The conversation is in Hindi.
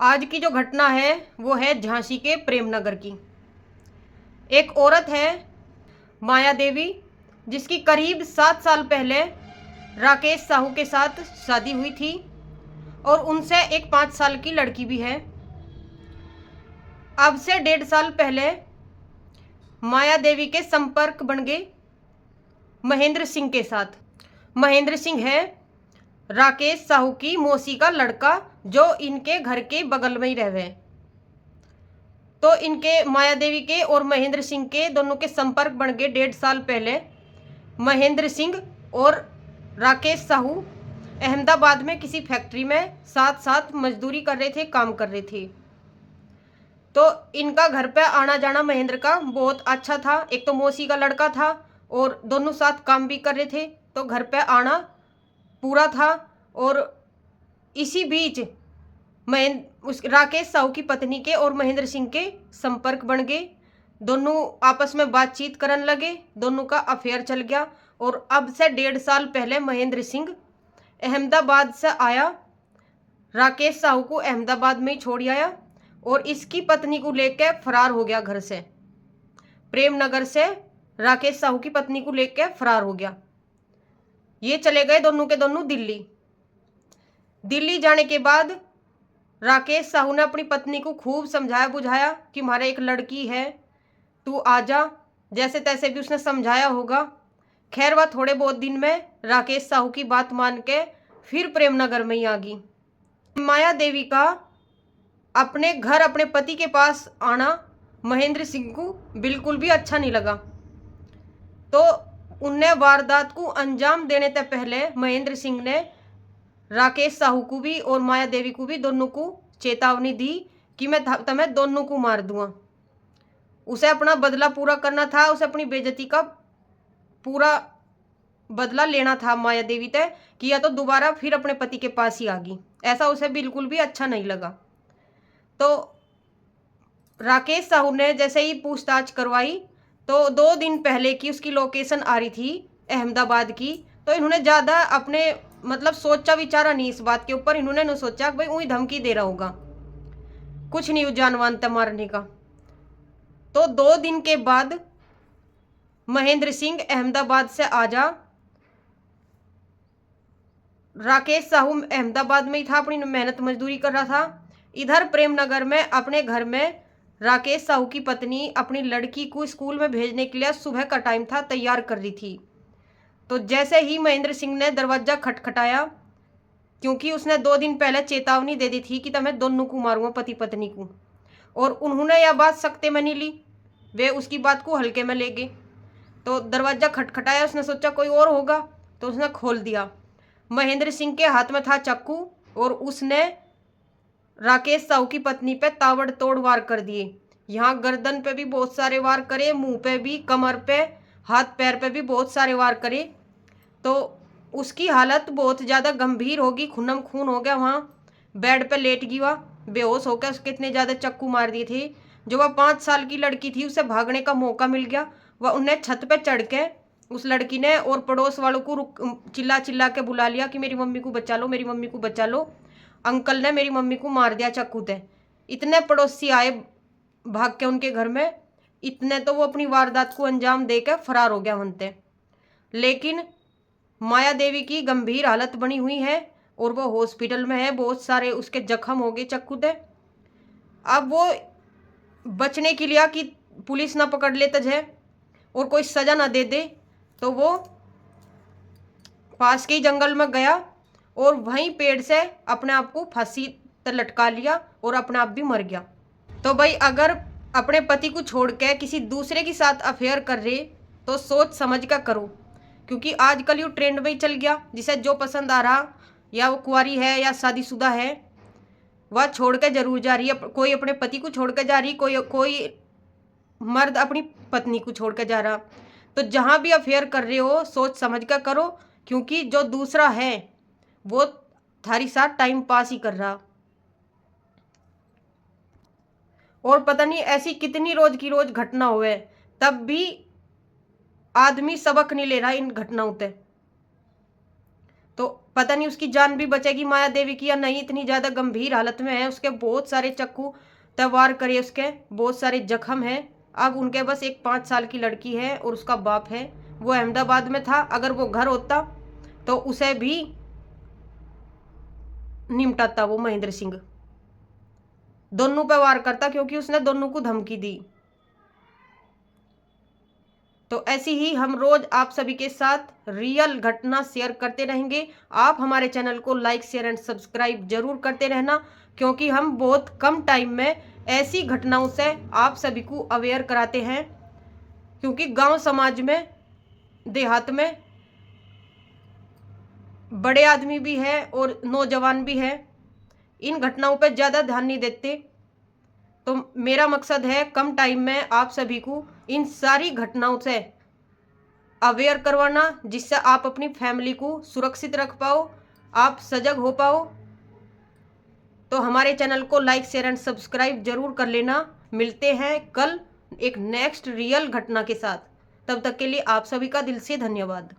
आज की जो घटना है वो है झांसी के प्रेमनगर की। एक औरत है माया देवी, जिसकी करीब 7 साल पहले राकेश साहू के साथ शादी हुई थी और उनसे एक 5 साल की लड़की भी है। अब से 1.5 साल पहले माया देवी के संपर्क बन गए महेंद्र सिंह के साथ। महेंद्र सिंह है राकेश साहू की मौसी का लड़का, जो इनके घर के बगल में ही रहे। तो इनके माया देवी के और महेंद्र सिंह के दोनों के संपर्क बन गए 1.5 साल पहले। महेंद्र सिंह और राकेश साहू अहमदाबाद में किसी फैक्ट्री में साथ साथ मजदूरी कर रहे थे, काम कर रहे थे। तो इनका घर पे आना जाना महेंद्र का बहुत अच्छा था। एक तो मौसी का लड़का था और दोनों साथ काम भी कर रहे थे, तो घर पे आना पूरा था। और इसी बीच राकेश साहू की पत्नी के और महेंद्र सिंह के संपर्क बन गए। दोनों आपस में बातचीत करने लगे, दोनों का अफेयर चल गया। और अब से 1.5 साल पहले महेंद्र सिंह अहमदाबाद से आया, राकेश साहू को अहमदाबाद में ही छोड़ आया और इसकी पत्नी को लेकर फरार हो गया घर से। प्रेमनगर से राकेश साहू की पत्नी को लेकर फरार हो गया। ये चले गए दोनों के दोनों दिल्ली। दिल्ली जाने के बाद राकेश साहू ने अपनी पत्नी को खूब समझाया बुझाया कि हमारे एक लड़की है, तू आजा, जैसे तैसे भी उसने समझाया होगा। खैर वह थोड़े बहुत दिन में राकेश साहू की बात मान के फिर प्रेमनगर में ही आ गई। माया देवी का अपने घर अपने पति के पास आना महेंद्र सिंह को बिल्कुल भी अच्छा नहीं लगा। तो उनने वारदात को अंजाम देने से पहले महेंद्र सिंह ने राकेश साहू को भी और माया देवी को भी दोनों को चेतावनी दी कि मैं तुम्हें दोनों को मार दूंगा। उसे अपना बदला पूरा करना था, उसे अपनी बेइज्जती का पूरा बदला लेना था माया देवी तय कि या तो दोबारा फिर अपने पति के पास ही आ गई। ऐसा उसे बिल्कुल भी अच्छा नहीं लगा। तो राकेश साहू ने जैसे ही पूछताछ करवाई तो 2 दिन पहले की उसकी लोकेशन आ रही थी अहमदाबाद की। तो इन्होंने ज़्यादा अपने मतलब सोचा विचारा नहीं इस बात के ऊपर। इन्होंने न सोचा कि भाई वही धमकी दे रहा होगा, कुछ नहीं जानवान था मारने का। तो 2 दिन के बाद महेंद्र सिंह अहमदाबाद से आजा, राकेश साहू अहमदाबाद में ही था, अपनी मेहनत मजदूरी कर रहा था। इधर प्रेमनगर में अपने घर में राकेश साहू की पत्नी अपनी लड़की को स्कूल में भेजने के लिए सुबह का टाइम था, तैयार कर रही थी। तो जैसे ही महेंद्र सिंह ने दरवाजा खटखटाया, क्योंकि उसने 2 दिन पहले चेतावनी दे दी थी कि मैं दोनों को मारूंगा, पति पत्नी को, और उन्होंने यह बात सख्ते में नहीं ली, वे उसकी बात को हल्के में ले गए। तो दरवाजा खटखटाया, उसने सोचा कोई और होगा, तो उसने खोल दिया। महेंद्र सिंह के हाथ में था चाकू और उसने राकेश साहू की पत्नी पे ताबड़तोड़ वार कर दिए। यहाँ गर्दन पे भी बहुत सारे वार करे, मुंह पे भी, कमर पे, हाथ पैर पे भी बहुत सारे वार करे। तो उसकी हालत बहुत ज़्यादा गंभीर होगी, खूनम खून हो गया, वहाँ बेड पे लेट गई, वह बेहोश हो गया। उसके इतने ज़्यादा चक्कू मार दिए थे। जो वह 5 साल की लड़की थी, उसे भागने का मौका मिल गया। वह उन्हें छत पे चढ़ के उस लड़की ने और पड़ोस वालों को चिल्ला चिल्ला के बुला लिया कि मेरी मम्मी को बचा लो, मेरी मम्मी को बचा लो, अंकल ने मेरी मम्मी को मार दिया चाकू से। इतने पड़ोसी आए भाग के उनके घर में, इतने तो वो अपनी वारदात को अंजाम देकर फरार हो गया वनते। लेकिन माया देवी की गंभीर हालत बनी हुई है और वो हॉस्पिटल में है, बहुत सारे उसके जख्म हो गए चाकू से। अब वो बचने के लिए कि पुलिस ना पकड़ ले तुझे और कोई सजा ना दे दे, तो वो पास के ही जंगल में गया और वहीं पेड़ से अपने आप को फांसी पर लटका लिया और अपने आप भी मर गया। तो भाई अगर अपने पति को छोड़ के किसी दूसरे के साथ अफेयर कर रहे तो सोच समझ कर करो, क्योंकि आजकल ये ट्रेंड में ही चल गया। जिसे जो पसंद आ रहा, या वो कुंवारी है या शादीशुदा है, वह छोड़ के जरूर जा रही है। कोई अपने पति को छोड़ के जा रही, कोई मर्द अपनी पत्नी को छोड़ के जा रहा। तो जहाँ भी अफेयर कर रहे हो सोच समझ कर करो, क्योंकि जो दूसरा है वो थारी साथ टाइम पास ही कर रहा। और पता नहीं ऐसी कितनी रोज की रोज घटना हुए, तब भी आदमी सबक नहीं ले रहा इन घटनाओं से। तो पता नहीं उसकी जान भी बचेगी माया देवी की या नहीं, इतनी ज़्यादा गंभीर हालत में है। उसके बहुत सारे चक्कू तलवार करे, उसके बहुत सारे जख्म हैं। अब उनके बस एक 5 साल की लड़की है और उसका बाप है, वो अहमदाबाद में था। अगर वो घर होता तो उसे भी निपटाता वो महेंद्र सिंह, दोनों पे वार करता, क्योंकि उसने दोनों को धमकी दी। तो ऐसी ही हम रोज आप सभी के साथ रियल घटना शेयर करते रहेंगे। आप हमारे चैनल को लाइक शेयर एंड सब्सक्राइब जरूर करते रहना, क्योंकि हम बहुत कम टाइम में ऐसी घटनाओं से आप सभी को अवेयर कराते हैं। क्योंकि गांव समाज में, देहात में बड़े आदमी भी है और नौजवान भी है, इन घटनाओं पर ज़्यादा ध्यान नहीं देते। तो मेरा मकसद है कम टाइम में आप सभी को इन सारी घटनाओं से अवेयर करवाना, जिससे आप अपनी फैमिली को सुरक्षित रख पाओ, आप सजग हो पाओ। तो हमारे चैनल को लाइक शेयर एंड सब्सक्राइब जरूर कर लेना। मिलते हैं कल एक नेक्स्ट रियल घटना के साथ। तब तक के लिए आप सभी का दिल से धन्यवाद।